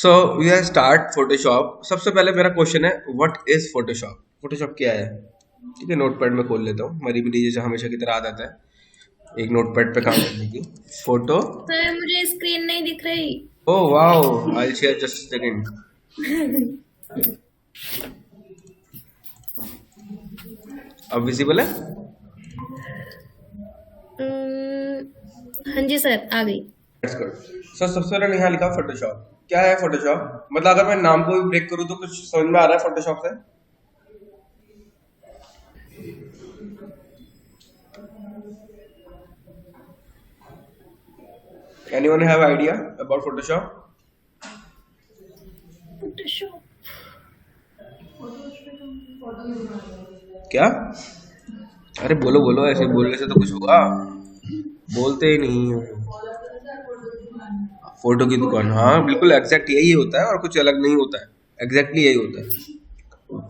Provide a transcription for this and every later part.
So we are start Photoshop. सबसे पहले मेरा क्वेश्चन है, व्हाट इज फोटोशॉप? फोटोशॉप क्या है? ठीक है, नोटपैड में खोल लेता हूँ। मेरी भी जैसे हमेशा की तरह आदत है एक नोटपैड पे काम करने की। फोटो। सर मुझे स्क्रीन नहीं दिख रही। Oh wow, I share just second. अब विजिबल है? हाँ जी सर, आ गई। Let's good. सो सबसे पहले यहाँ लिखा फोटोशॉप। क्या है फोटोशॉप? मतलब अगर मैं नाम को भी ब्रेक करूँ तो कुछ समझ में आ रहा है फोटोशॉप से? Anyone have idea about Photoshop? Photoshop. क्या? अरे बोलो बोलो, ऐसे बोलने से तो कुछ होगा। बोलते ही नहीं हो। फोटो की दुकान, हाँ बिल्कुल एग्जैक्ट यही होता है और कुछ अलग नहीं होता है। एग्जैक्टली यही होता है।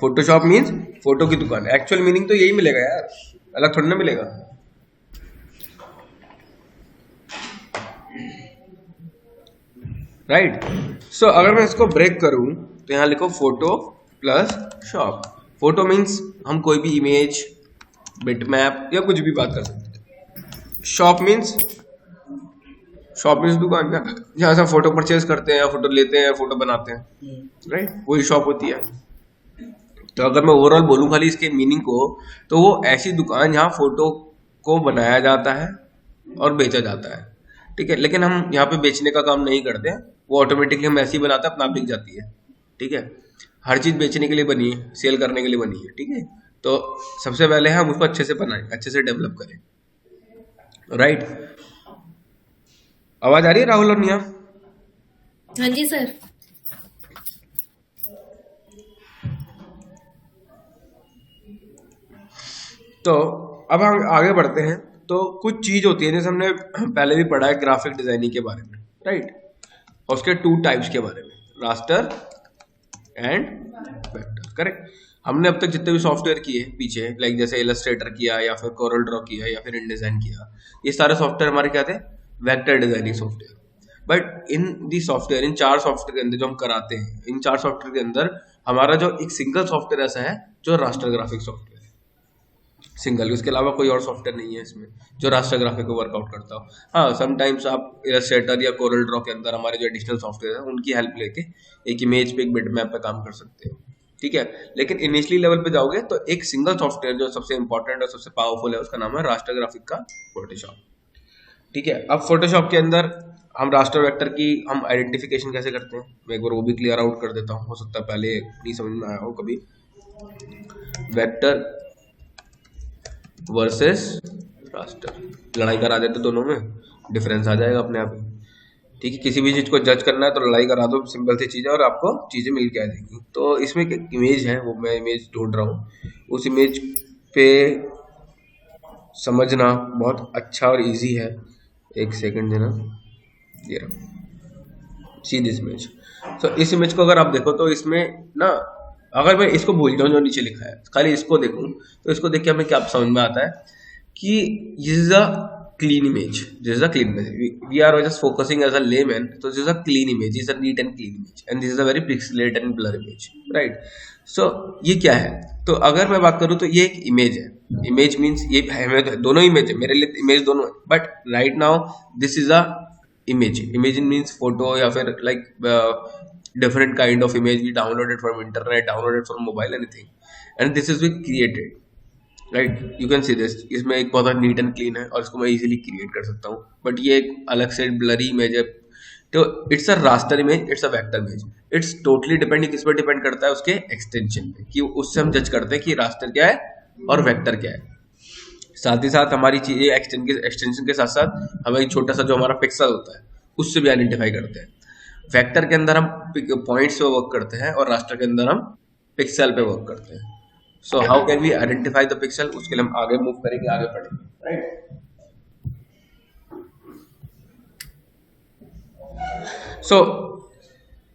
फोटोशॉप मीन्स फोटो की दुकान। एक्चुअल मीनिंग तो यही मिलेगा यार, अलग थोड़ी ना मिलेगा। राइट। सो अगर मैं इसको ब्रेक करूं तो यहाँ लिखो photo plus shop. Photo means हम कोई भी इमेज, बिटमैप या कुछ भी बात कर सकते हैं। शॉप मीन्स दुकान जहाँ से फोटो परचेज करते हैं, फोटो लेते हैं, फोटो बनाते हैं। राइट, वही शॉप होती है। तो अगर मैं ओवरऑल बोलूँ खाली इसके मीनिंग को, तो वो ऐसी दुकान जहाँ फोटो को बनाया जाता है और बेचा जाता है। ठीक है, लेकिन हम यहाँ पे बेचने का काम नहीं करते हैं। वो ऑटोमेटिकली हम ऐसे ही बनाते हैं, अपना आप बिक जाती है। ठीक है, हर चीज़ बेचने के लिए बनी है, सेल करने के लिए बनी है। ठीक है, तो सबसे पहले हम उसको अच्छे से बनाएं, अच्छे से डेवलप करें। राइट। आवाज आ रही है राहुल और निया? हाँ जी सर। तो अब हम आगे बढ़ते हैं। तो कुछ चीज होती है, जैसे हमने पहले भी पढ़ा है ग्राफिक डिजाइनिंग के बारे में। राइट, और उसके टू टाइप्स के बारे में, रास्टर एंड वेक्टर। करेक्ट। हमने अब तक जितने भी सॉफ्टवेयर किए पीछे, लाइक जैसे इलस्ट्रेटर किया या फिर कोरल ड्रॉ किया या फिर InDesign किया, ये सारे सॉफ्टवेयर हमारे क्या थे? Vector designing software. But in the software, इन चार सॉफ्टवेयर के अंदर जो हम कराते हैं, इन चार सॉफ्टवेयर के अंदर हमारा जो एक सिंगल सॉफ्टवेयर ऐसा है जो रास्टर ग्राफिक सॉफ्टवेयर है। सिंगल, उसके अलावा कोई और सॉफ्टवेयर नहीं है इसमें जो रास्टर ग्राफिक को वर्कआउट करता हो। हाँ, समटाइम्स आप इलस्ट्रेटर या कोरल ड्रॉ के अंदर हमारे जो एडिशनल सॉफ्टवेयर है उनकी हेल्प लेके एक इमेज पे, एक बिटमैप पे काम कर सकते हो। ठीक है, लेकिन इनिशियली लेवल पे जाओगे तो एक सिंगल सॉफ्टवेयर जो सबसे इंपॉर्टेंट और सबसे पावरफुल है उसका नाम है रास्टर ग्राफिक का फोटोशॉप। ठीक है, अब फोटोशॉप के अंदर हम रास्टर वेक्टर की हम आइडेंटिफिकेशन कैसे करते हैं, मैं एक बार वो भी क्लियर आउट कर देता हूँ, हो सकता है पहले नहीं समझ में आया हो कभी। वेक्टर वर्सेस रास्टर, लड़ाई करा देते दोनों में, डिफरेंस आ जाएगा अपने आप ही। ठीक है, किसी भी चीज को जज करना है तो लड़ाई करा दो, सिंपल सी चीज है और आपको चीजें मिल के आ जाएंगी। तो इसमें एक इमेज है, वो मैं इमेज ढूंढ रहा हूँ। उस इमेज पे समझना बहुत अच्छा और इजी है। एक सेकंड देना। ये रहा, सी दिस इमेज। तो इस इमेज को अगर आप देखो तो इसमें ना, अगर मैं इसको भूल जाऊं जो नीचे लिखा है, खाली इसको देखूं, तो इसको देख के हमें क्या समझ में आता है कि this is a clean image. This is a clean image. We are just focusing as a layman. So this is a clean image. This is a neat and clean image. And this is a very pixelated and blur image. Right? So ये क्या है? तो अगर मैं बात करूँ तो ये एक इमेज है। इमेज मीन्स ये हमें तो दोनों इमेज है, मेरे लिए इमेज दोनों है। But right now this is a image. Image means photo या फिर like different kind of image we downloaded from internet, downloaded from mobile, anything, and this is we created। Right, you can see this, इसमें एक बहुत neat and clean है और इसको मैं easily create कर सकता हूँ। बट ये एक अलग से ब्लरी इमेज है। तो it's a raster image, it's a vector image. It's totally depend, किस पर डिपेंड करता है? उसके एक्सटेंशन पे, कि उससे हम जज करते हैं कि रास्टर क्या है और वेक्टर क्या है। साथ ही साथ हमारी चीजें एक्सटेंशन के साथ साथ हमें एक छोटा सा जो हमारा पिक्सल होता है उससे भी आइडेंटिफाई करते हैं। वेक्टर के अंदर हम पॉइंट्स पे वर्क करते हैं और रास्टर के अंदर हम पिक्सल पे वर्क करते हैं। So how can we identify the pixel, उसके लिए हम आगे मूव करेंगे, आगे पढ़ेंगे। Right. So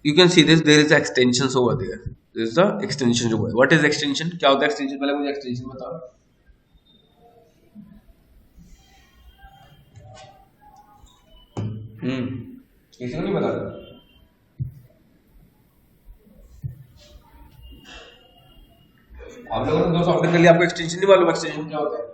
you can see this, there is extension over there. This is the extension जो है। What is extension? क्या होता है एक्सटेंशन? पहले मुझे एक्सटेंशन बताओ। किसी को नहीं बता? आप लोगों ने दो सॉफ्टवेयर के लिए आपको एक्सटेंशन नहीं मालूम, एक्सटेंशन क्या होता है?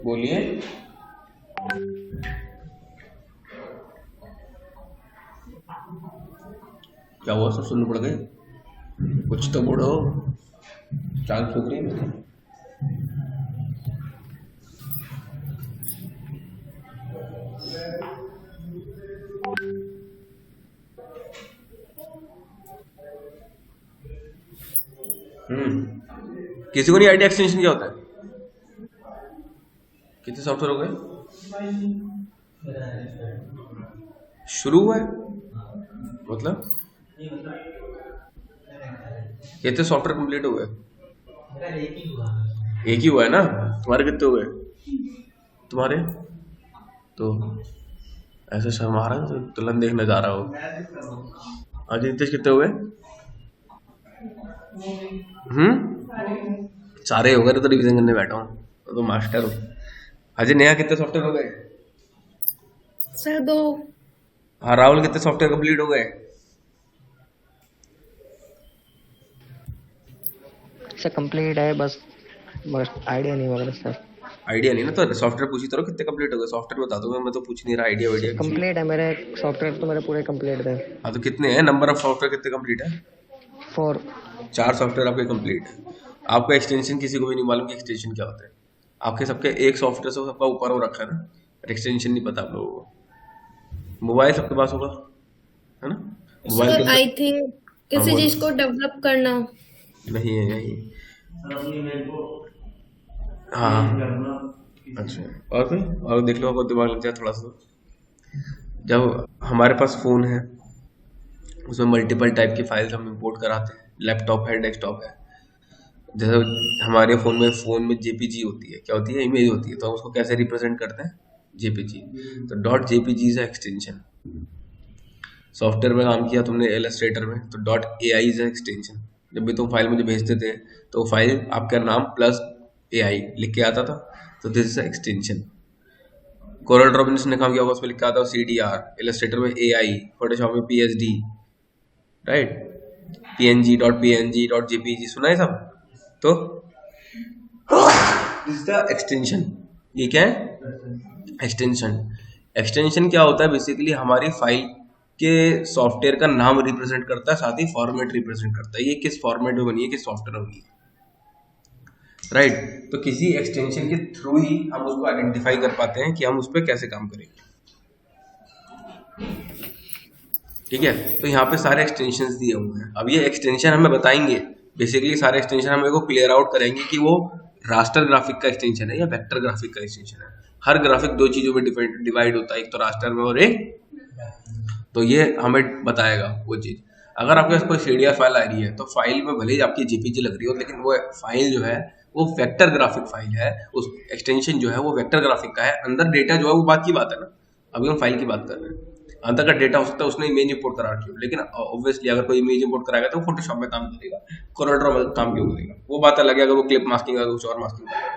बोलिए। क्या हुआ, सब सुनने पड़ गए? कुछ तो बोलो, चांद सूख रही है। किसी को नहीं आइडिया एक्सटेंशन क्या होता है? कितने सॉफ्टवेयर हो गए? शुरू हुआ है मतलब कितने सॉफ्टवेयर कंप्लीट हो गए? एक ही हुआ है ना? तुम्हारे कितने हो गए? तुम्हारे तो ऐसे शर्मा रहा है तो तुलन देखने जा रहा हो। आज नितेश कितने हो गए? सारे हो गए तो रिविजन करने बैठा हूँ तो मास्टर हो। अजय नया कितने सॉफ्टवेयर हो गए? सर 2। हाँ राहुल कितने सॉफ्टवेयर कंप्लीट हो गए? सर कंप्लीट है बस आइडिया नहीं होगा सर। आइडिया नहीं ना तो सॉफ्टवेयर पूछी तो कितने कंप्लीट हो गए? सॉफ्टवेयर बता दो, मैं तो पूछ नहीं रहा आइडिया वाइडिया कुछ भी। कंप्लीट है मेरे सॉफ्टवेयर तो मेरे पूरे कंप्लीट थे। हाँ तो कितने हैं? नंबर ऑफ सॉफ्टवेयर कितने कंप्लीट है? 4। 4 सॉफ्टवेयर आपके कंप्लीट है। आपको एक्सटेंशन किसी को भी नहीं मालूम कि एक्सटेंशन क्या होता है। आपके सबके एक सॉफ्टवेयर से सबका ऊपर हो रखा है ना, एक्सटेंशन नहीं पता आप लोगों को। मोबाइल सबके पास होगा है ना? मोबाइल सर के आई थिंक किसी बोलो। चीज को डेवलप करना। नहीं है यही। हाँ अच्छा, और कोई और देख लो, आपको दिमाग लग जाए थोड़ा सा। जब हमारे पास फोन है उसमें मल्टीपल टाइप की फाइल्स हम इंपोर्ट कराते हैं, लैपटॉप है, डेस्कटॉप है। जैसे हमारे फोन में जेपीजी होती है, क्या होती है? इमेज होती है। तो हम उसको कैसे रिप्रेजेंट करते हैं? जेपीजी। तो dot JPG is extension. Software में काम किया तुमने इलस्ट्रेटर में तो डॉट एआई इज एक्सटेंशन। जब भी तुम फाइल मुझे भेजते थे तो फाइल आपका नाम प्लस एआई लिख के आता था, तो this is extension. Corel Draw में जिसने काम किया होगा उसमें लिखा आता है सीडीआर, इलस्ट्रेटर में एआई, फोटोशॉप में पीएचडी, राइट? png.png.jpg सुना है सब? तो दिस इज द एक्सटेंशन। ये क्या है? एक्सटेंशन। एक्सटेंशन क्या होता है? बेसिकली हमारी फाइल के सॉफ्टवेयर का नाम रिप्रेजेंट करता है, साथ ही फॉर्मेट रिप्रेजेंट करता है। ये किस फॉर्मेट में बनी है, किस सॉफ्टवेयर में बनी है, राइट? तो किसी एक्सटेंशन के थ्रू ही हम उसको आइडेंटिफाई कर पाते हैं कि हम उस पर कैसे काम करेंगे। ठीक है, तो यहाँ पे सारे एक्सटेंशन दिए हुए हैं। अब ये एक्सटेंशन हमें बताएंगे, बेसिकली सारे एक्सटेंशन हमें को क्लियर आउट करेंगे कि वो रास्टर ग्राफिक का एक्सटेंशन है या वेक्टर ग्राफिक का एक्सटेंशन है। हर ग्राफिक दो चीजों में डिवाइड होता है, एक तो रास्टर में और एक, तो ये हमें बताएगा वो चीज। अगर आपके पास कोई सीडीआर फाइल आ रही है तो फाइल में भले ही आपकी जेपीजी लग रही हो, लेकिन वो फाइल जो है वो वेक्टर ग्राफिक फाइल है। उस एक्सटेंशन जो है वो वेक्टर ग्राफिक का है। अंदर डेटा जो है वो बात की बात है ना, अभी हम फाइल की बात कर रहे हैं। अंदर का डेटा हो सकता है उसने इमेज इंपोर्ट करा रखी हो, लेकिन ऑब्वियसली अगर कोई इमेज इंपोर्ट कराएगा तो फोटोशॉप में काम करेगा, कोरल ड्रॉ में काम क्यों करेगा? वो बात अलग है अगर वो क्लिप मास्किंग का कुछ और मास्किंग करेगा,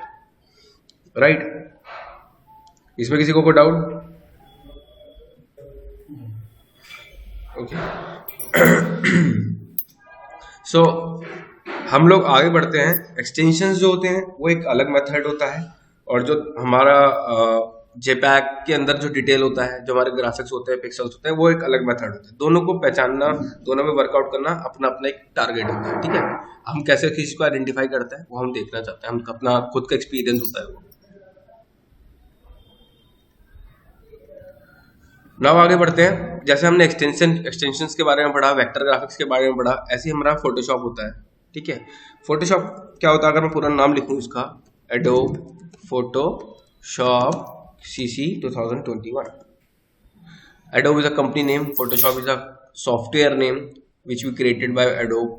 राइट? इसमें किसी को कोई डाउट? ओके सो हम लोग आगे बढ़ते हैं। एक्सटेंशंस जो होते हैं वो एक अलग मेथड होता है, और जो हमारा जेपैक के अंदर जो डिटेल होता है, जो हमारे ग्राफिक्स होते हैं, पिक्सल्स होते हैं, वो एक अलग मेथड होता है। दोनों को पहचानना, दोनों में वर्कआउट करना अपना अपना एक टारगेट होता है। ठीक है, हम कैसे किसी को आइडेंटिफाई करते हैं वो हम देखना चाहते हैं, हम अपना खुद का एक्सपीरियंस होता है वो। नाउ आगे बढ़ते हैं। जैसे हमने एक्सटेंशंस के बारे में पढ़ा, वेक्टर ग्राफिक्स के बारे में पढ़ा, ऐसे ही हमारा फोटोशॉप होता है। ठीक है, फोटोशॉप क्या होता है? अगर मैं पूरा नाम लिखूं इसका, adobe Photoshop CC 2021। Adobe is a company name, Photoshop is a software name which we created by Adobe.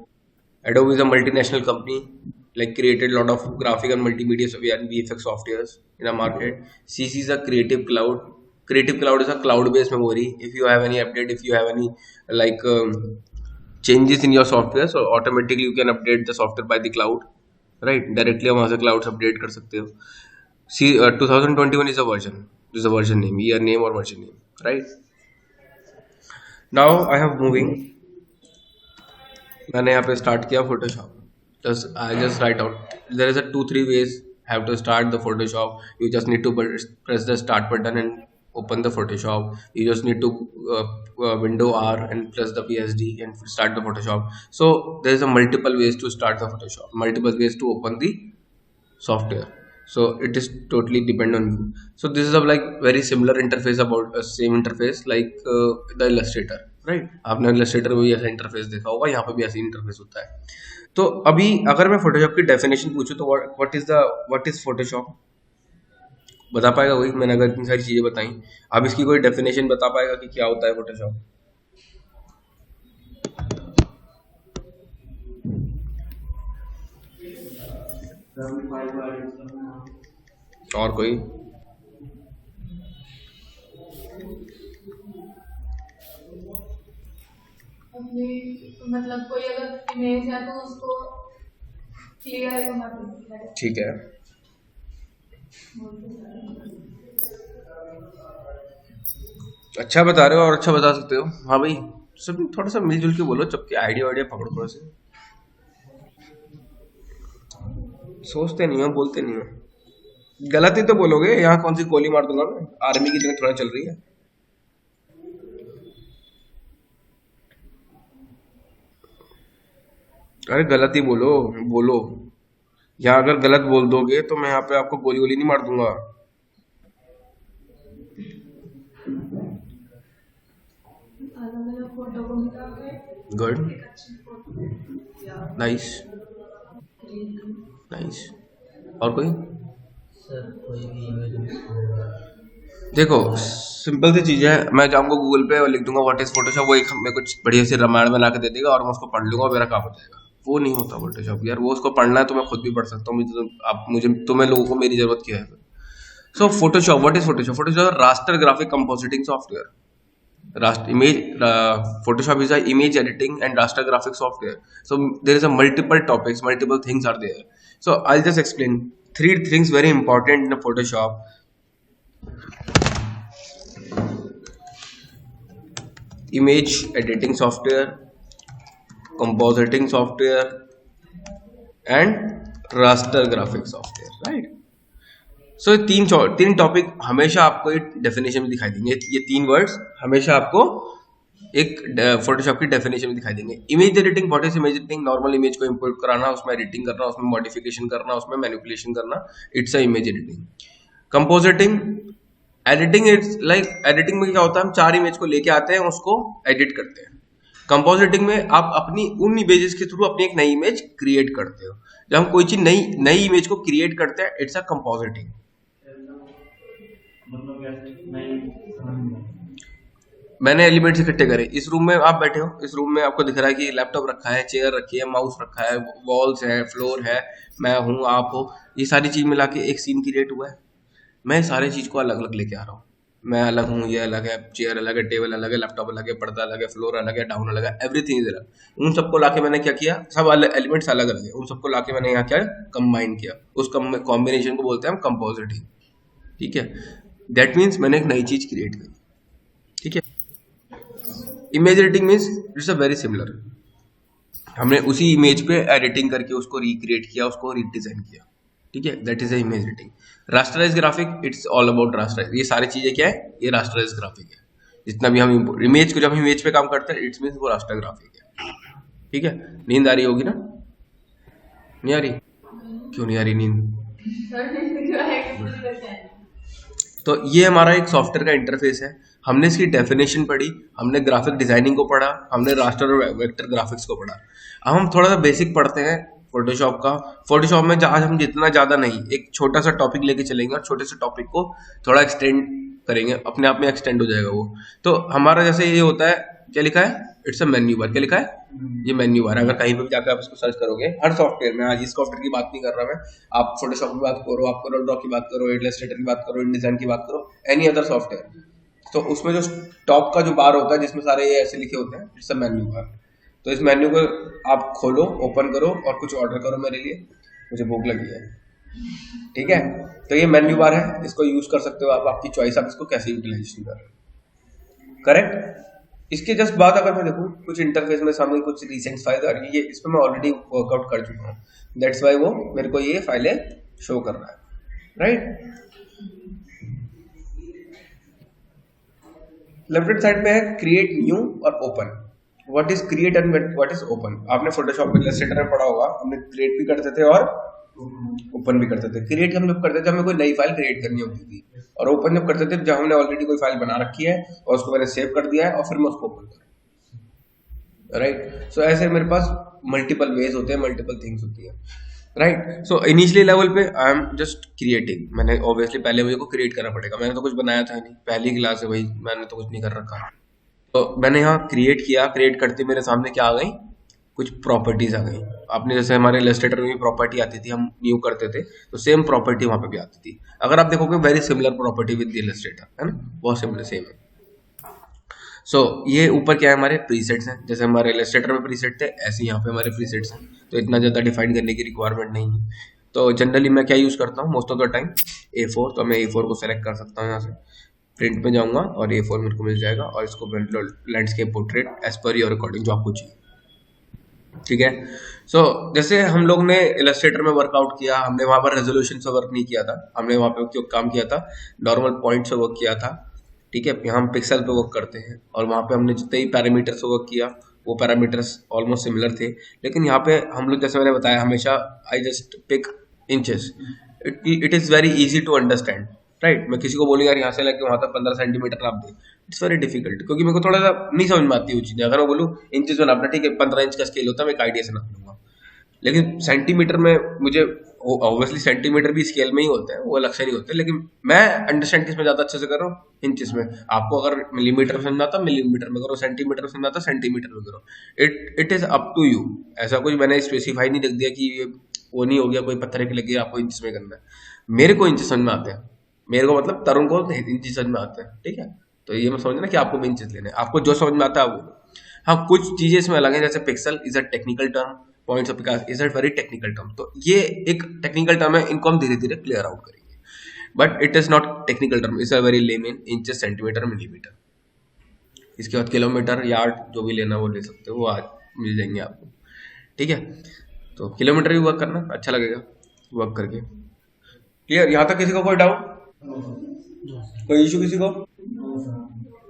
Adobe is a multinational company, like created a lot of graphic and multimedia and VFX softwares in a market. CC is a creative cloud, Creative Cloud is a cloud-based memory. If you have any update, if you have any like changes in your software, so automatically you can update the software by the cloud, right? Directly हम वहाँ से cloud से update कर सकते हो. See, 2021 is a version. This is a version name, year name or version name, right? Now I have moving. मैंने यहाँ पे start किया Photoshop. I just write out. There is a 2-3 ways have to start the Photoshop. You just need to press the start button and open the Photoshop. You just need to window R and press the PSD and start the Photoshop. So there is a multiple ways to start the Photoshop, multiple ways to open the software. So it is totally depend on you. So this is a like very similar interface about same interface like the Illustrator, right? आपने Illustrator में भी ऐसा interface देखा होगा, यहाँ पे भी ऐसा इंटरफेस होता है. तो अभी अगर मैं फोटोशॉप की डेफिनेशन पूछूं तो व्हाट इज फोटोशॉप बता पाएगा? वही मैंने अगर इतनी सारी चीजें बताई, अब इसकी कोई डेफिनेशन बता पाएगा कि क्या होता है फोटोशॉप? और कोई? मतलब कोई अगर इमेज है तो उसको क्लियर करना पड़ता है. ठीक है. अच्छा बता रहे हो और अच्छा बता सकते हो. हाँ भाई, सब थोड़ा सा मिलजुल के बोलो, चुपके आइडिया वाइडिया पकड़ो थोड़ा से. सोचते नहीं हो, बोलते नहीं हो. गलत ही तो बोलोगे. यहाँ कौन सी गोली मार दूंगा मैं? आर्मी की जंग थोड़ा चल रही है. अरे गलत ही बोलो बोलो. यहाँ अगर गलत बोल दोगे तो मैं यहाँ पे आपको गोली गोली नहीं मार दूंगा. Good, nice nice. और कोई? देखो सिंपल सी चीज है. मैं जाऊंगा गूगल पे और लिख दूंगा व्हाट इज फोटोशॉप, वो एक हमें कुछ बढ़िया से रामायण बना के दे देगा और मैं उसको पढ़ लूंगा और मेरा काम हो जाएगा. वो नहीं होता फोटोशॉप यार. वो उसको पढ़ना है तो मैं खुद भी पढ़ सकता हूँ. आप मुझे तुम्हें लोगों को मेरी जरूरत क्या है? So Photoshop, what is Photoshop? Photoshop raster graphic compositing software. Photoshop is a image editing and raster graphics software. So there is a multiple topics, multiple things are there. So I'll just explain 3 things very important in a Photoshop. Image editing software, compositing software and raster graphics software, right? सो तीन topic हमेशा आपको एक definition में दिखाई देंगे. ये 3 words हमेशा आपको एक फोटोशॉप की डेफिनेशन में दिखाई देंगे. Image editing, what is image editing? Normal image को इंपोर्ट कराना, उसमें एडिटिंग करना, उसमें मॉडिफिकेशन करना, उसमें मैनिपुलेशन करना, it's a image editing. Compositing, editing it's like editing में क्या होता है, हम 4 इमेज को लेके आते हैं, उसको एडिट करते हैं. कंपोजिटिंग में आप अपनी उन इमेजेस के थ्रू अपनी एक नई इमेज क्रिएट करते हो. जब हम कोई चीज नई इमेज को क्रिएट करते हैं, इट्स अ कंपोजिटिंग. मैंने एलिमेंट्स इकट्ठे करे. इस रूम में आप बैठे हो, इस रूम में आपको दिख रहा है कि लैपटॉप रखा है, चेयर रखी है, माउस रखा है, वॉल्स है, फ्लोर है, मैं हूं, आप हो. ये सारी चीज मिला के एक सीन क्रिएट हुआ है. मैं सारी चीज को अलग अलग लेके आ रहा हूँ. मैं अलग हूँ, ये अलग है, चेयर अलग है, टेबल अलग है, लैपटॉप अलग है, पर्दा अलग है, फ्लोर अलग है, डाउन अलग है, एवरीथिंग इज अलग. उन सबको लाके मैंने क्या किया, सब एलिमेंट्स अलग अलग है, उन सबको लाके मैंने यहाँ क्या कंबाइन किया. उस कॉम्बिनेशन को बोलते हैं हम कंपोजिटिंग. ठीक है, दैट मीन्स मैंने एक नई चीज क्रिएट करी. ठीक है. Image editing means it's a very similar. हमने उसी इमेज पे एडिटिंग करके उसको रिक्रिएट किया, उसको रीडिजाइन किया. ठीक है, that is a image editing. Rasterise graphic, it's all about rasterise. ये सारी चीजें क्या है, ये रास्टराइज ग्राफिक है. जितना भी हम इमेज को, जब हम इमेज पे काम करते हैं, इट्स मीन्स वो रास्टर ग्राफिक है. ठीक है. नींद आ रही होगी ना? नहीं आ रही? क्यों नहीं आ रही नींद? तो ये हमारा एक सॉफ्टवेयर का इंटरफेस है. हमने इसकी डेफिनेशन पढ़ी, हमने ग्राफिक डिजाइनिंग को पढ़ा, हमने रास्टर और वेक्टर ग्राफिक्स को पढ़ा. अब हम थोड़ा सा बेसिक पढ़ते हैं फोटोशॉप का. फोटोशॉप में आज हम जितना ज्यादा नहीं, एक छोटा सा टॉपिक लेके चलेंगे और छोटे से टॉपिक को थोड़ा एक्सटेंड करेंगे, अपने आप में एक्सटेंड हो जाएगा वो. तो हमारा जैसे ये होता है, क्या लिखा है, इट्स अ मेन्यू बार. क्या लिखा है, ये मेन्यू बार. अगर कहीं पे भी जाकर आप इसको सर्च करोगे, हर सॉफ्टवेयर में, आज इस सॉफ्टवेयर की बात नहीं कर रहा मैं, आप फोटोशॉप की बात करो, आप कोरल ड्रॉ की बात करो, इलस्ट्रेटर की बात करो, InDesign की बात करो, एनी अदर सॉफ्टवेयर, तो उसमें जो टॉप का जो बार होता है जिसमें सारे ये ऐसे लिखे होते हैं, इट्स अ मेन्यू बार। तो इस मेन्यू को आप खोलो, ओपन करो और कुछ ऑर्डर करो मेरे लिए, मुझे भूख लगी है, ठीक है। तो ये मेन्यू बार है, इसको यूज कर सकते हो आप, आपकी चॉइस, आप इसको कैसे यूटिलाइजेशन कर रहे हो, करेक्ट। इसके जस्ट बाद अगर मैं देखूँ कुछ इंटरफेस में सामने कुछ रिसेंट फाइल आ रही है, ये इस पर मैं ऑलरेडी वर्कआउट कर चुका हूँ, दैट्स वाई वो मेरे को ये फाइलें शो कर रहा है, राइट। लेफ्ट हैंड साइड पे है क्रिएट न्यू और open. What is create and what is open? आपने फोटोशॉप में इलस्ट्रेटर में पढ़ा होगा, हमने क्रिएट भी करते थे और ओपन भी करते थे। क्रिएट हम जब करते थे हमें कोई नई फाइल क्रिएट करनी होती थी, और ओपन जब करते थे जब हमने ऑलरेडी कोई फाइल बना रखी है और उसको मैंने सेव कर दिया है और फिर मैं उसको ओपन करूँ, राइट। सो ऐसे मेरे पास मल्टीपल वेज होते हैं, मल्टीपल थिंग्स होती है, राइट। सो इनिशियली लेवल पे आई एम जस्ट क्रिएटिंग। मैंने ऑब्वियसली पहले मुझे को क्रिएट करना पड़ेगा, मैंने तो कुछ बनाया था नहीं, पहली क्लास है भाई, मैंने तो कुछ नहीं कर रखा। तो मैंने यहाँ क्रिएट किया, क्रिएट करते मेरे सामने क्या आ गई, कुछ प्रॉपर्टीज आ गई। आपने जैसे हमारे इलस्ट्रेटर में भी प्रॉपर्टी आती थी, हम न्यू करते थे तो सेम प्रॉपर्टी वहाँ पे भी आती थी। अगर आप देखोगे very similar property with the Illustrator, है ना, बहुत सिमिलर सेम है। सो ये ऊपर क्या है, हमारे प्रीसेट्स हैं, जैसे हमारे इलस्ट्रेटर में प्रीसेट थे ऐसे यहाँ पे हमारे प्रीसेट्स हैं, तो इतना ज़्यादा डिफाइन करने की रिक्वायरमेंट नहीं है। तो जनरली मैं क्या यूज़ करता हूँ most of the time, A4। तो मैं A4 को सेलेक्ट कर सकता हूँ, यहाँ से प्रिंट में जाऊँगा और A4 मेरे को मिल जाएगा, और इसको landscape portrait as per your according जो आपको चाहिए, ठीक है। सो जैसे हम लोग ने इलस्ट्रेटर में वर्कआउट किया, हमने वहाँ पर रेजोल्यूशन से वर्क नहीं किया था, हमने वहाँ पे क्यों काम किया था, नॉर्मल पॉइंट से वर्क किया था, ठीक है। यहाँ हम पिक्सल पे वर्क करते हैं और वहाँ पे हमने जितने ही पैरामीटर से वर्क किया वो पैरामीटर्स ऑलमोस्ट सिमिलर थे, लेकिन यहाँ पे हम लोग जैसे मैंने बताया हमेशा I just pick inches, it is very easy to understand, right. मैं किसी को बोलूँगा यार यहाँ से लेके वहाँ तक 15 सेंटीमीटर आप दे, इट्स वेरी डिफिकल्ट, क्योंकि मेरे को थोड़ा सा नहीं समझ में आती वो चीज़ें। अगर मैं बोलूँ इंचेस में नापना, ठीक है 15 इंच का स्केल होता है, मैं एक आइडिया से नाप लूँगा, लेकिन सेंटीमीटर में मुझे ऑब्वियसली सेंटीमीटर भी स्केल में ही होते हैं, वो अलग से नहीं होते, लेकिन मैं अंडरस्टैंड किसमें ज़्यादा अच्छे से कर रहा हूँ, इंचेस में। आपको अगर मिलीमीटर में समझना आता मिलीमीटर में करो, सेंटीमीटर में समझना आता सेंटीमीटर में करो, it is up to you. ऐसा कुछ मैंने स्पेसिफाई नहीं रख दिया कि ये वो नहीं हो गया, कोई पत्थर के लगे आपको इंचेस में करना है। मेरे को इंचेस समझ में आते हैं, मेरे को मतलब तरुण को इंचेस समझ में आते हैं, ठीक है। तो ये मैं समझना कि आपको भी इंचेस लेने हैं, आपको जो समझ में आता है वो। हाँ कुछ चीज़ें इसमें अलग है, जैसे pixel is a technical term, points of Vikas is a very technical term, तो ये एक टेक्निकल टर्म है, इनको हम धीरे धीरे क्लियर आउट करेंगे, but it is not technical term, is a very lemon, inches centimetre millimetre. इसके बाद किलोमीटर यार्ड जो भी लेना वो ले सकते हो, वो आज मिल जाएंगे आपको, ठीक है। तो किलोमीटर भी वर्क करना अच्छा लगेगा वर्क करके, क्लियर। यहाँ तक किसी को कोई डाउट, कोई इशू किसी को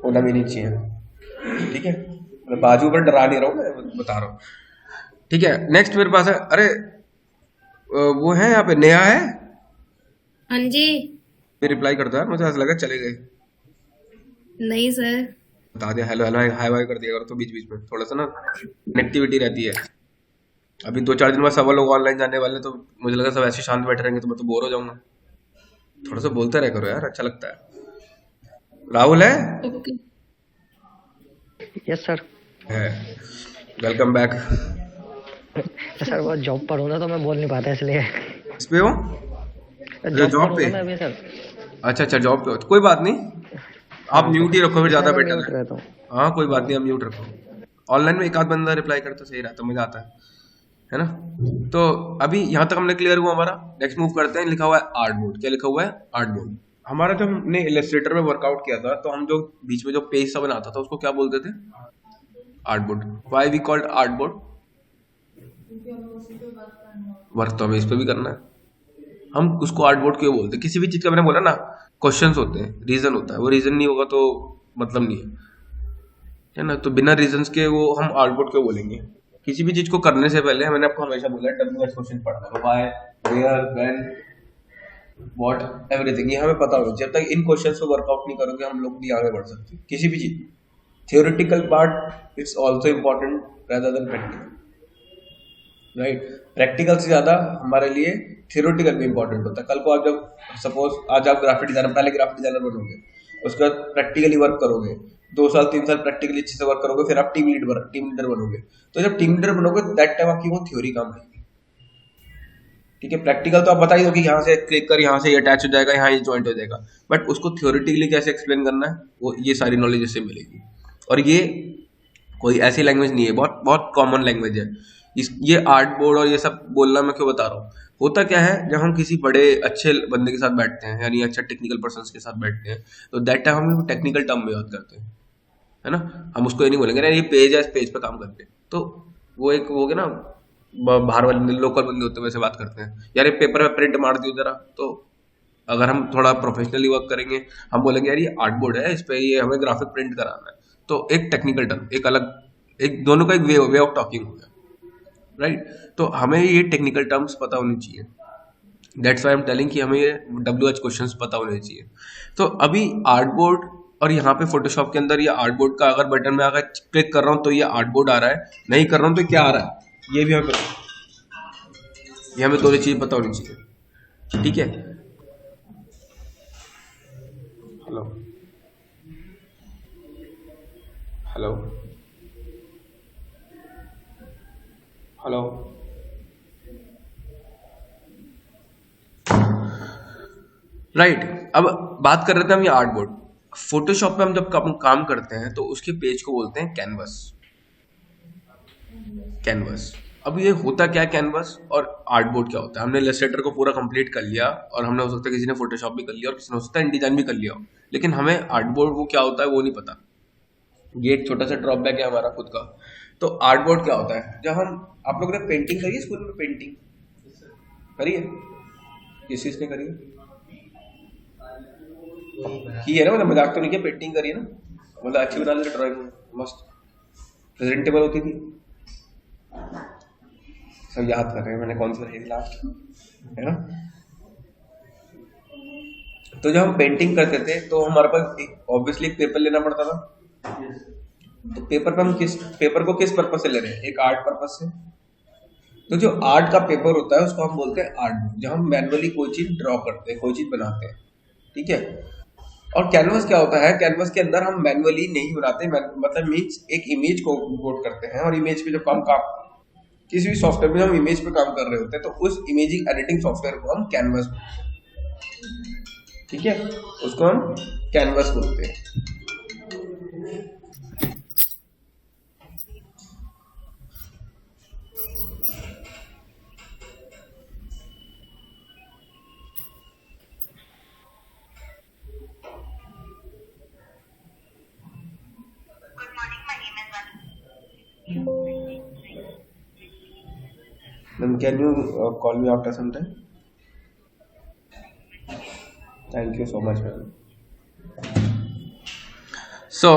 होना भी नहीं चाहिए, ठीक है। मैं बाजू पर डरा नहीं रहा हूँ, मैं बता रहा हूँ, ठीक है। नेक्स्ट मेरे पास है, अरे वो है यहाँ पे नेहा है, हाँ जी। मैं रिप्लाई करता है, मुझे ऐसा लगा चले गए, नहीं सर। बता दिया हेलो हेलो हाय हाय कर दिया करो, तो बीच बीच में थोड़ा सा ना कनेक्टिविटी रहती है। अभी 2-4 दिन बाद सब लोग ऑनलाइन जाने वाले, तो मुझे लगा सब ऐसे शांत बैठे रहेंगे तो मैं तो बोर हो जाऊंगा, थोड़ा सा बोलते रह करो यार, अच्छा लगता है। राहुल है, ओके। Yes sir. है, वेलकम बैक। सर वो जॉब पर हूँ ना, तो मैं बोल नहीं पाता इसलिए। इस पे हो, जॉब पे? मैं अभी सर। अच्छा अच्छा जॉब पे हो, तो कोई बात नहीं, आप म्यूट ही रखो फिर ज्यादा बेटर है। हाँ कोई बात नहीं, आप म्यूट रखो, ऑनलाइन में एक आध बंदा रिप्लाई करता सही रहता, मजा आता है ना। तो अभी यहाँ तक हमने क्लियर हुआ हमारा, नेक्स्ट मूव करते हैं। लिखा हुआ है आर्ट बोर्ड, क्या लिखा हुआ है, आर्ट बोर्ड। हमारा जब हमने इलस्ट्रेटर में वर्कआउट किया था तो हम जो बीच में जो पेज सा बनाता था उसको क्या बोलते थे, art board. Why we called art board, work तो हमें इस पे भी करना है, हम उसको आर्ट बोर्ड क्यों बोलते हैं। किसी भी चीज का मैंने बोला ना क्वेश्चंस होते हैं, रीजन होता है, वो रीजन नहीं होगा तो मतलब नहीं है ना। तो बिना रीजंस के वो हम आर्ट बोर्ड क्यों बोलेंगे। किसी भी चीज को करने से पहले मैंने आपको हमेशा बोला है WH क्वेश्चन पढ़ना है, why where when what everything, ये हमें पता होगा। जब तक इन क्वेश्चंस को वर्कआउट नहीं करोगे हम लोग भी आगे बढ़ सकते किसी भी चीज। Theoretical part it's also important rather than practical, right. Practical से ज्यादा हमारे लिए थियोरेटिकल भी इंपॉर्टेंट होता है। कल को आप जब सपोज आज आप ग्राफिक डिजाइनर, पहले ग्राफिक डिजाइनर बनोगे, उसके बाद प्रैक्टिकली वर्क करोगे, 2 साल 3 साल प्रैक्टिकली अच्छे से वर्क करोगे, फिर आप टीम लीडर बनोगे। तो जब टीम लीडर बनोगे दैट टाइम आपकी वो थ्योरी काम आएगी, ठीक है, प्रैक्टिकल तो आप बता ही दो कि यहाँ से क्लिक कर, यहाँ से ये अटैच हो जाएगा, यहाँ ये ज्वाइंट हो जाएगा, बट उसको थ्योरेटिकली कैसे एक्सप्लेन करना है वो ये सारी नॉलेज इससे मिलेगी। और ये कोई ऐसी लैंग्वेज नहीं है, बहुत बहुत कॉमन लैंग्वेज है। ये आर्ट बोर्ड और ये सब बोलना मैं क्यों बता रहा हूँ, होता क्या है जब हम किसी बड़े अच्छे बंदे के साथ बैठते हैं, यानी अच्छा टेक्निकल पर्सन के साथ बैठते हैं, तो दैट टाइम हम टेक्निकल टर्म में बात करते हैं, है ना। हम उसको ये नहीं बोलेंगे ना ये पेज है, इस पेज पे काम करते हैं, तो वो एक वो हो गया ना, बाहर वाले लोकल बंदे होते हैं वैसे बात करते हैं, यार ये पेपर पे प्रिंट मार दियो जरा। तो अगर हम थोड़ा प्रोफेशनली वर्क करेंगे, हम बोलेंगे यार ये आर्ट बोर्ड है, इस पे ये हमें ग्राफिक प्रिंट कराना है, तो एक टेक्निकल टर्म, एक अलग, एक दोनों का एक वे ऑफ टॉकिंग हो गया, राइट। तो हमें ये टेक्निकल टर्म्स पता होनी चाहिए, that's why I am telling कि हमें ये WH क्वेश्चंस पता होने चाहिए। तो अभी आर्ट बोर्ड और यहाँ पे फोटोशॉप के अंदर ये आर्ट बोर्ड का अगर बटन में अगर क्लिक कर रहा हूँ तो ये आर्ट बोर्ड आ रहा है, नहीं कर रहा हूँ तो क्या आ रहा है ये भी हमें पता, ये हमें दोनों चीज पता होनी चाहिए, ठीक है। Hello hello hello, right. अब बात कर रहे थे हम ये आर्ट बोर्ड। फोटोशॉप में हम जब काम करते हैं तो उसके पेज को बोलते हैं कैनवस। कैनवस, अब ये होता क्या है कैनवस और आर्ट बोर्ड क्या होता है। हमने इलस्ट्रेटर को पूरा कंप्लीट कर लिया, और हमने हो सकता है किसी ने फोटोशॉप भी कर लिया, और किसी ने हो सकता है इंडिजाइन भी कर लिया हो, लेकिन हमें आर्ट बोर्ड वो क्या होता है वो नहीं पता। ये एक छोटा सा ड्रॉबैक है हमारा खुद का। तो आर्ट बोर्ड क्या होता है, जब हम, आप लोगों ने पेंटिंग करी है स्कूल में, पेंटिंग करी है, किस चीज ने करी है की है ना, मतलब मजाक तो नहीं किया, पेंटिंग करी है ना, मतलब अच्छी बना ली ड्राइंग, मस्त प्रेजेंटेबल होती थी। सब याद कर रहे हैं मैंने कौन सी रही थी लास्ट, है ना। तो जब हम पेंटिंग करते थे तो हमारे पास ऑब्वियसली एक पेपर लेना पड़ता था। तो पेपर पे हम पेपर को किस पर्पज से ले रहे हैं, एक आर्ट पर्पज से। तो जो आर्ट का पेपर होता है उसको हम बोलते हैं आर्ट बोर्ड, जब हम मैनुअली कोई चीज ड्रॉ करते हैं, कोई चीज बनाते हैं, ठीक है। और कैनवस क्या होता है, कैनवस के अंदर हम मैनुअली नहीं बनाते, मतलब मीन्स एक इमेज को इंपोर्ट करते हैं, और इमेज पे जब हम काम किसी भी सॉफ्टवेयर में हम इमेज पे काम कर रहे होते हैं तो उस इमेजिंग एडिटिंग सॉफ्टवेयर को हम कैनवस बोलते हैं, ठीक है, उसको हम कैनवस बोलते हैं। Ma'am, can you call me after some time? Thank you so much, ma'am. So,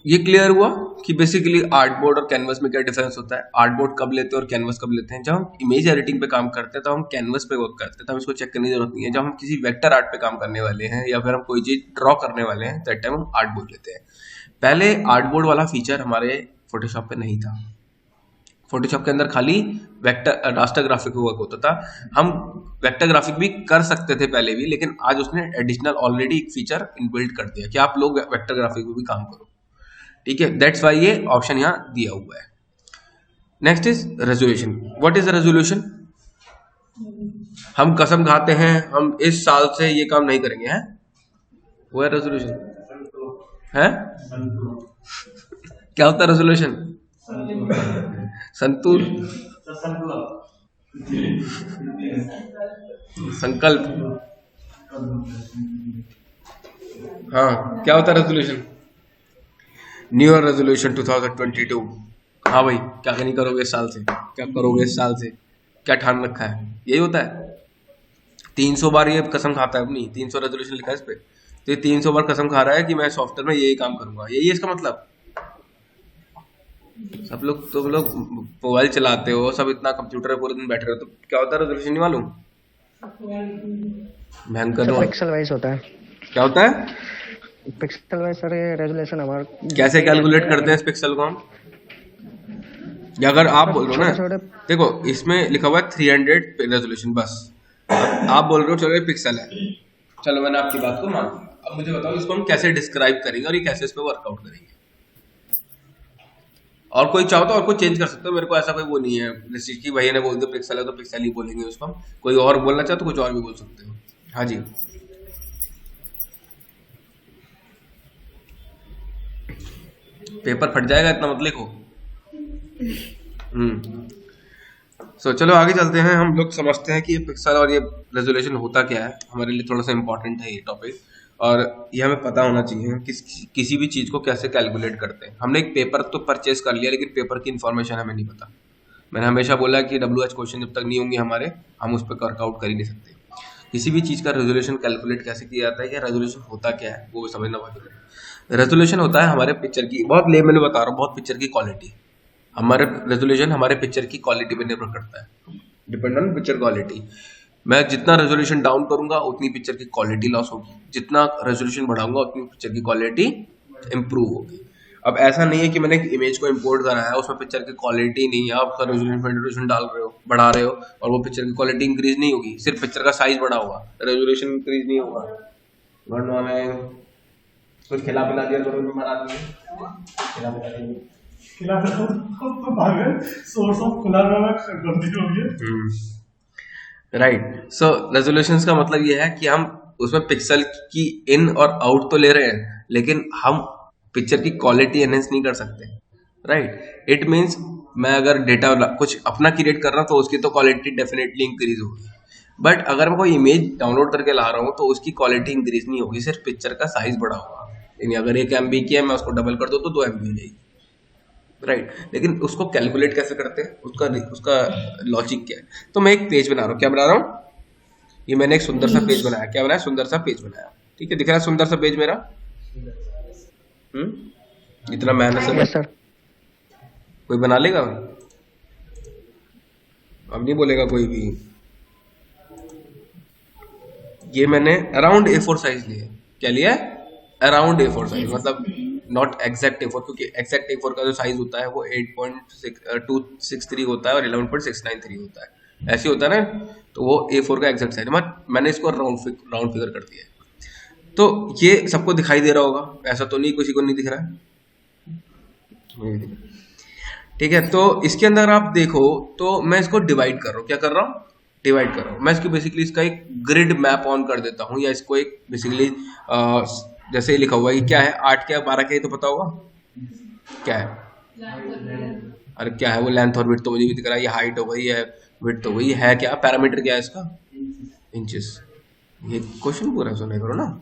ये क्लियर हुआ कि बेसिकली आर्ट बोर्ड और कैनवस में क्या डिफरेंस होता है। आर्ट बोर्ड कब लेते हैं और कैनवस कब लेते हैं, जब हम इमेज एडिटिंग पे काम करते हैं तो हम कैनवस पे वर्क करते हैं, तो हम इसको चेक करने की जरूरत नहीं है। जब हम किसी वेक्टर आर्ट पे काम करने वाले हैं या फिर हम कोई चीज ड्रॉ करने वाले हैं, दैट टाइम हम आर्ट बोर्ड लेते हैं। पहले आर्ट बोर्ड वाला फीचर हमारे फोटोशॉप पे नहीं था। फोटोशॉप के अंदर खाली वेक्टर रास्टर ग्राफिक वर्क होता था। हम वेक्टर ग्राफिक भी कर सकते थे पहले भी, लेकिन आज उसने एडिशनल ऑलरेडी एक फीचर इनबिल्ट कर दिया कि आप लोग वेक्टर ग्राफिक में भी काम करो, ठीक है। दैट्स वाई ये ऑप्शन यहाँ दिया हुआ है। Next is resolution. What is resolution? हम कसम खाते हैं हम इस साल से ये काम नहीं करेंगे, हैं, वो है रेजोल्यूशन, है। क्या होता है रेजोल्यूशन? संतूर, संकल्प, हाँ। क्या होता है रेजोल्यूशन? New year resolution 2022। हाँ भाई, क्या नहीं करोगे इस साल से, क्या करोगे इस साल से, क्या ठान रखा है, यही होता है। 300 बार ये कसम खाता है अपनी, 300 रेजोल्यूशन लिखा है इस पे, तो ये 300 बार कसम खा रहा है कि मैं सॉफ्टवेयर में यही काम करूंगा, यही है इसका मतलब। सब लोग, तुम लोग मोबाइल चलाते हो, सब इतना कंप्यूटर पूरे दिन बैठे रहो, तो क्या होता है रेजोल्यूशन नहीं मालूम? भयंकर पिक्सल वाइज होता है। क्या होता है? पिक्सल वाइज सर रेजोल्यूशन हमारा। कैसे कैलकुलेट करते हैं इस पिक्सल को हम? या अगर आप बोल रहे हो ना, देखो इसमें लिखा हुआ है 300 रेजोल्यूशन, बस आप बोल रहे हो चलो ये पिक्सल है, चलो मैंने आपकी बात को मान लिया। अब मुझे बताओ इसको हम कैसे डिस्क्राइब करेंगे और ये कैसे इस पे वर्कआउट करेंगे। और कोई चाहो तो और कोई चेंज कर सकते हो, मेरे को ऐसा कोई वो नहीं है जैसे कि भैया ने बोल दिया पिक्सल है तो पिक्सल ही बोलेंगे उसको हम। कोई और बोलना चाहो तो कुछ और भी बोल सकते हो। हाँ जी, पेपर फट जाएगा इतना मत लिखो। सो चलो आगे चलते हैं, हम लोग समझते हैं कि ये पिक्सल और ये रेजोल्यूशन होता क्या है। हमारे लिए थोड़ा सा इंपॉर्टेंट है ये टॉपिक, और ये हमें पता होना चाहिए कि किसी भी चीज़ को कैसे कैलकुलेट करते हैं। हमने एक पेपर तो परचेज कर लिया, लेकिन पेपर की इन्फॉर्मेशन हमें नहीं पता। मैंने हमेशा बोला कि WH क्वेश्चन जब तक नहीं होंगे हमारे, हम उस पर वर्कआउट कर ही नहीं सकते। किसी भी चीज़ का रेजोल्यूशन कैलकुलेट कैसे किया जाता है, या रेजोल्यूशन होता क्या है वो समझना बहुत जरूरी है। रेजोल्यूशन होता है हमारे पिक्चर की, बहुत ले मैंने बता रहा हूँ, बहुत पिक्चर की क्वालिटी। हमारे रेजोल्यूशन हमारे पिक्चर की क्वालिटी पर निर्भर करता है, डिपेंड ऑन पिक्चर क्वालिटी। मैं जितना रेजोल्यूशन डाउन करूंगा उतनी पिक्चर की क्वालिटी लॉस होगी, जितना रेजोल्यूशन बढ़ाऊंगा उतनी पिक्चर की क्वालिटी इंप्रूव होगी। अब ऐसा नहीं है कि मैंने एक इमेज को इंपोर्ट करा है उसमें पिक्चर की क्वालिटी नहीं है, आप रेजोल्यूशन डाल रहे हो, बढ़ा रहे हो, और वो पिक्चर की क्वालिटी इंक्रीज नहीं होगी, सिर्फ पिक्चर का साइज बढ़ा होगा, रेजोल्यूशन इंक्रीज नहीं होगा। वरना मैं कुछ खिला पिला दिया तो मरा दिया, खिला पिला दिया राइट। सो रेजोल्यूशंस का मतलब ये है कि हम उसमें पिक्सल की इन और आउट तो ले रहे हैं, लेकिन हम पिक्चर की क्वालिटी एनहेंस नहीं कर सकते। राइट, इट मीन्स मैं अगर डेटा कुछ अपना क्रिएट कर रहा हूँ तो उसकी तो क्वालिटी डेफिनेटली इंक्रीज होगी, बट अगर मैं कोई इमेज डाउनलोड करके ला रहा हूँ तो उसकी क्वालिटी इंक्रीज नहीं होगी, सिर्फ पिक्चर का साइज बढ़ा होगा। यानी अगर 1 MB की है, मैं उसको डबल कर दूँ तो 2 MB हो जाएगी। राइट, लेकिन उसको कैलकुलेट कैसे करते हैं, उसका लॉजिक क्या है। तो मैं एक पेज बना रहा हूँ, क्या बना रहा हूँ, ये मैंने एक सुंदर सा पेज बनाया। क्या बनाया, सुंदर सा पेज बनाया। ठीक है, दिख रहा है सुंदर सा पेज मेरा। इतना मेहनत से यस सर। कोई बना लेगा, अब नहीं बोलेगा कोई भी। ये मैंने अराउंड A4 साइज लिया। क्या लिया, अराउंड A4 साइज, मतलब नॉट एग्जैक्ट A4, क्योंकि एग्जैक्ट A4 का जो साइज होता है वो 8.263 होता है और 11.693 होता है, ऐसे होता है ना। तो वो A4 का एग्जैक्ट साइज, मैंने इसको राउंड फिगर कर दिया है। तो ये सबको दिखाई दे रहा होगा, ऐसा तो नहीं किसी को नहीं दिख रहा है। ठीक है, तो इसके अंदर आप देखो तो मैं इसको डिवाइड कर रहा हूँ। क्या कर रहा हूँ, डिवाइड कर रहा हूँ। मैं इसको बेसिकली इसका एक ग्रिड मैप ऑन कर देता हूँ, या इसको एक बेसिकली जैसे लिखा हुआ है, क्या है 8 क्या 12 क्या, तो पता होगा क्या है। अरे क्या है वो, लेंथ और विड्थ तो मुझे भी दिख रहा है, ये हाइट हो गई है, विड्थ हो गई है, क्या पैरामीटर क्या है इसका, इंचेस। ये क्वेश्चन पूरा सुना करो ना,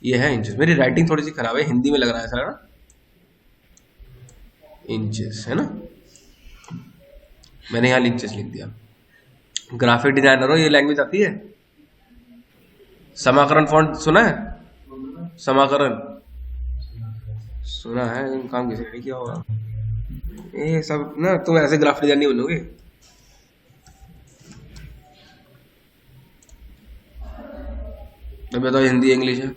ये है इंचेस। मेरी राइटिंग थोड़ी सी खराब है, हिंदी में लग रहा है सर ना, इंचेस है ना, मैंने यहाँ इंचेस लिख दिया। ग्राफिक डिजाइनर हो, ये लैंग्वेज आती है। समाकरण फॉन्ट सुना है, समाकरण सुना है, काम किसी ने किया होगा। ये सब ना, तुम ऐसे ग्राफिक डिजाइन नहीं बनोगे। तो बताओ हिंदी इंग्लिश है,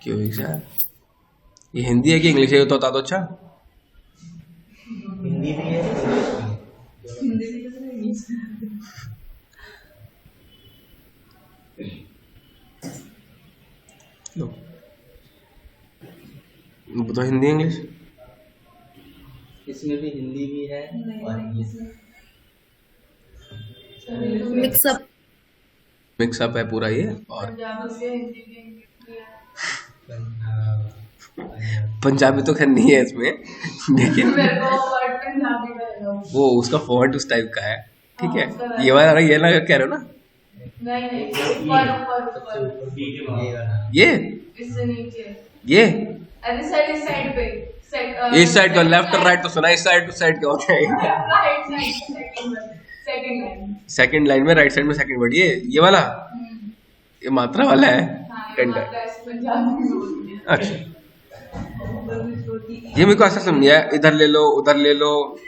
क्यों है ये, हिंदी है कि इंग्लिश है, ये तो बता दो। अच्छा हिंदी भी है, लो बताओ हिंदी इंग्लिश। इसमें भी हिंदी भी है और इंग्लिश। मिक्सअप है पूरा ये। और पंजाबी तो खैर नहीं है इसमें, लेकिन वो उसका फॉन्ट उस टाइप का है। ठीक है, ये वाला ये ना कह रहे हो ना, ये इस साइड का लेफ्ट और राइट तो सुना, इस साइड टू साइड क्या होता है। सेकंड लाइन में राइट साइड में सेकंड वर्ड, ये वाला, ये मात्रा वाला है। अच्छा, ये मेरे को ऐसा समझा है, इधर ले लो उधर ले लो,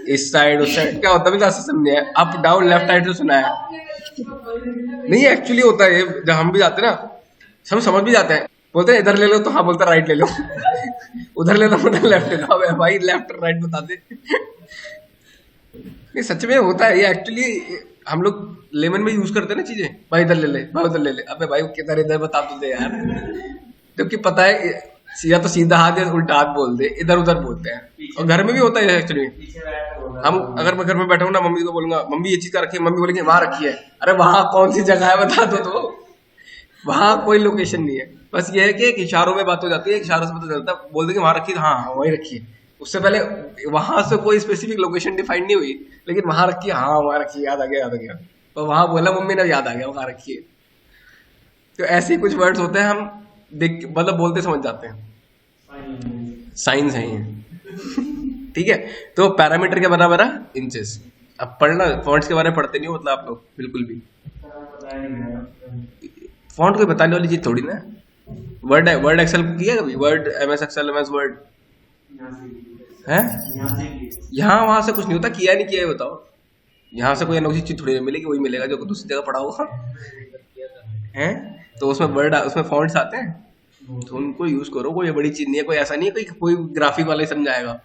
इस साइड उस साइड, क्या होता है ऐसा समझा है। अप डाउन लेफ्ट राइट तो सुना है, नहीं एक्चुअली होता है ये। जब हम भी जाते हैं ना, हम समझ भी जाते हैं, बोलते हैं इधर ले लो तो हाँ बोलते राइट ले लो, उधर ले लो मतलब लेफ्ट ले लो। अब भाई लेफ्ट और राइट बता दे, ये सच में होता है। ये एक्चुअली हम लोग लेमन में यूज करते हैं ना चीजें, भाई इधर ले ले, भाई उधर ले ले। अबे भाई किधर इधर बता तो दे यार, जबकि पता है या तो सीधा हाथ या उल्टा हाथ बोल दे, इधर उधर बोलते हैं। और घर में भी होता है एक्चुअली। पीछे बैठ के बोला। हम अगर मैं घर में बैठा हूँ ना, मम्मी को बोलूंगा मम्मी ये चीज का रखी है, मम्मी बोलेंगे वहां रखी है। अरे वहां कौन सी जगह है बता दो तो, वहां कोई लोकेशन नहीं है। बस ये है कि एक इशारों में बात हो जाती है, इशारों से पता चलता है, बोल देंगे वहां रखी है, हाँ वहीं रखी है। उससे पहले वहां से कोई स्पेसिफिक लोकेशन डिफाइन नहीं हुई, लेकिन वहां रखी है, हाँ वहां रखी है, याद आ गया याद आ गया। तो वहां बोला मम्मी ने, याद आ गया वहां रखी है। तो ऐसे ही कुछ वर्ड्स होते हैं, हम देख मतलब बोलते समझ जाते हैं, साइंस है ये। ठीक है, तो पैरामीटर के बराबर है इंचेस। अब पढ़ना, फॉन्ट्स के बारे में पढ़ते नहीं हो मतलब आप लोग बिल्कुल भी। फॉन्ट कोई बताने वाली चीज थोड़ी ना। वर्ड एक्सेल किया कभी? Word MS excel, MS word है? यहाँ वहां से कुछ नहीं होता, किया नहीं किया है बताओ। यहाँ से कोई अनोखी चीज थोड़ी मिलेगी, वही मिलेगा जो दूसरी जगह पढ़ा होगा है। तो उसमें वर्ड, उसमें फॉन्ट्स आते हैं, तो उनको यूज करो। कोई बड़ी चीज नहीं है, कोई ऐसा नहीं है कोई ग्राफिक वाला ही समझाएगा,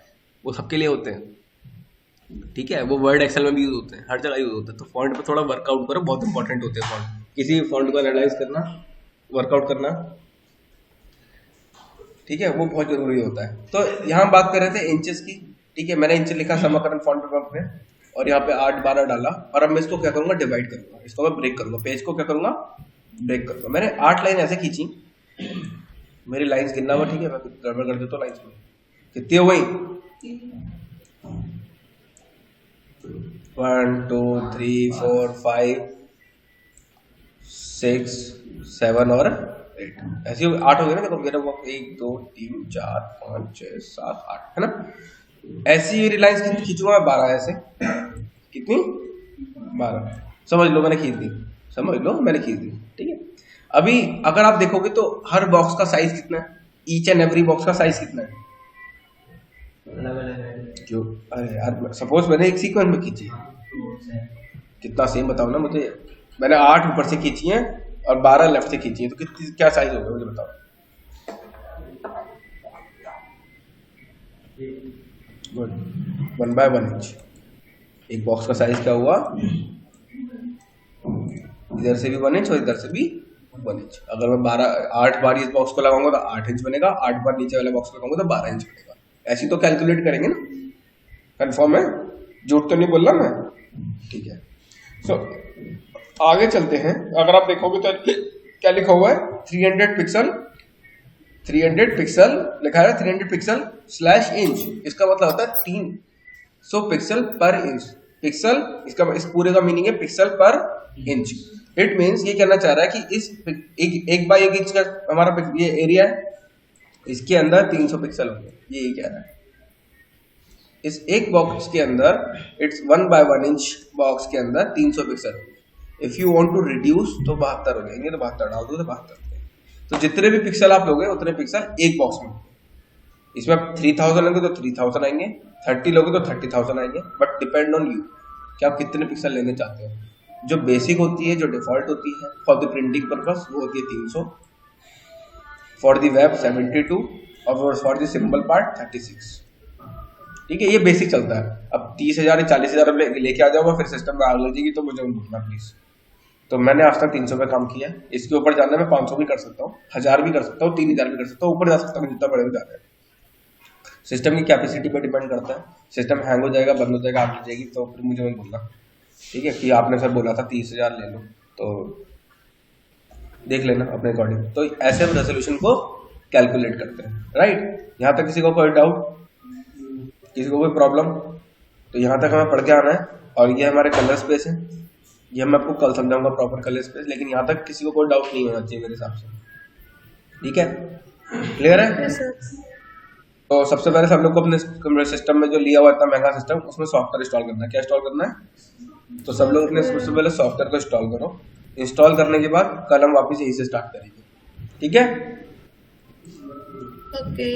वो सबके लिए होते हैं। ठीक है, वो वर्ड एक्सेल में भी यूज होते हैं, हर जगह यूज होते हैं। तो फॉन्ट पे थोड़ा वर्कआउट करो, बहुत इंपॉर्टेंट होते हैं फॉन्ट। किसी फॉन्ट को एनालाइज करना, वर्कआउट करना, ठीक है, वो बहुत जरूरी होता है। तो यहाँ बात कर रहे थे इंचेस की। ठीक है, मैंने इंच लिखा समाकलन फॉन्ट पे और यहाँ पे 8 12 डाला। और अब मैं इसको क्या करूंगा, डिवाइड करूंगा, इसको मैं ब्रेक करूंगा, पेज को क्या करूंगा, ब्रेक करूंगा। मैंने 8 लाइन ऐसे खींची, मेरी लाइंस गिनना हुआ। ठीक है, मैं गड़बड़ कर देता हूँ लाइंस में। कितनी हो गई? 1 2 3 4 5 6 7 और 8, ऐसी 8 हो गई ना। देखो मेरा 1 2 3 4 5 6 7 8 है ना। ऐसी मेरी लाइंस कितनी खींचूंगा मैं? 12 ऐसे। कितनी? 12। समझ लो मैंने खींच दी, समझ लो मैंने खींच दी। ठीक है, अभी अगर आप देखोगे तो हर बॉक्स का साइज कितना है? ईच एंड एवरी बॉक्स का साइज कितना है? क्यों? अरे यार सपोज मैंने एक सीक्वेंस में खींची, कितना सेम बताओ ना मुझे। मैंने 8 ऊपर से खींची है और 12 लेफ्ट से खींची है, तो कितनी क्या साइज होगा मुझे बताओ। Good, 1/1 inch. एक बॉक्स का साइज क्या हुआ? इधर से भी 1 इंच और इधर से भी 1 इंच। अगर मैं 8 बार इस बॉक्स को लगाऊंगा तो 8 इंच बनेगा, 8 बार नीचे वाले बॉक्स को लगाऊंगा तो 12 इंच बनेगा। ऐसी तो कैलकुलेट करेंगे ना। कंफर्म है? झूठ तो नहीं बोल रहा मैं? ठीक है, सो आगे चलते हैं। अगर आप देखोगे तो क्या लिखा हुआ है? 300 पिक्सल, 300 पिक्सल लिखा है, 300 पिक्सल स्लैश इंच। इसका मतलब होता है 300 पिक्सल पर इंच। पिक्सल, इसका इस पूरे का मीनिंग है पिक्सल पर इंच। इट मीन्स ये कहना चाह रहा है कि इस एक बाई 1 इंच का हमारा ये एरिया है, इसके अंदर 300 पिक्सल होंगे, ये कह रहा है। इस एक बॉक्स के अंदर, इट्स 1/1 इंच बॉक्स के अंदर 300 pixel. If you want to reduce तो 72 हो जाएंगे, तो 72 डाल दो तो 72 हो जाएंगे। तो जितने भी पिक्सल आप लोगे उतने पिक्सल एक बॉक्स में। इसमें आप 3000 लेंगे तो 3000 आएंगे, 30 लोगे तो 30,000 आएंगे। बट डिपेंड ऑन यू कि आप कितने पिक्सल लेने चाहते हो। जो बेसिक होती है, जो डिफॉल्ट होती है फॉर द प्रिंटिंग पर्पस, वो होती है 300, फॉर द वेब 72 और फॉर द सिंबल पार्ट 36। ठीक है, ये बेसिक चलता है। अब 30,000 या 40,000 लेके आ जाऊंगा फिर सिस्टम में आग लग जाएगी, तो मुझे बोलना प्लीज। तो मैंने आज तक 300 पे काम किया है। इसके ऊपर जाना मैं 500 भी कर सकता हूँ, 1000 भी कर सकता हूँ, 3000 भी कर सकता हूँ, ऊपर जा सकता हूँ जितना बड़े जा रहा है। सिस्टम की कैपेसिटी पर डिपेंड करता है। सिस्टम हैंग हो जाएगा, बंद हो जाएगा, आग लग जाएगी, तो फिर मुझे मत बोलना। ठीक है, कि आपने सर बोला था 30,000 ले लो, तो देख लेना अपने अकॉर्डिंग। तो ऐसे हम रेजोल्यूशन को कैलकुलेट करते हैं। राइट, यहाँ तक किसी को कोई डाउट, किसी को कोई प्रॉब्लम? तो यहाँ तक हमें पढ़ के आना है। और ये हमारे कलर स्पेस है, ये मैं आपको कल समझाऊंगा प्रॉपर कलर स्पेस, लेकिन यहाँ तक किसी को कोई डाउट नहीं होना चाहिए मेरे हिसाब से। ठीक है, क्लियर है? तो सबसे पहले सब लोग को अपने सिस्टम में जो लिया हुआ इतना महंगा सिस्टम, उसमें सॉफ्टवेयर इंस्टॉल करना है। क्या इंस्टॉल करना है? तो सब लोग अपने सबसे पहले सॉफ्टवेयर को इंस्टॉल करो। इंस्टॉल करने के बाद कल हम वापस यहीं से स्टार्ट करेंगे। ठीक है, ओके।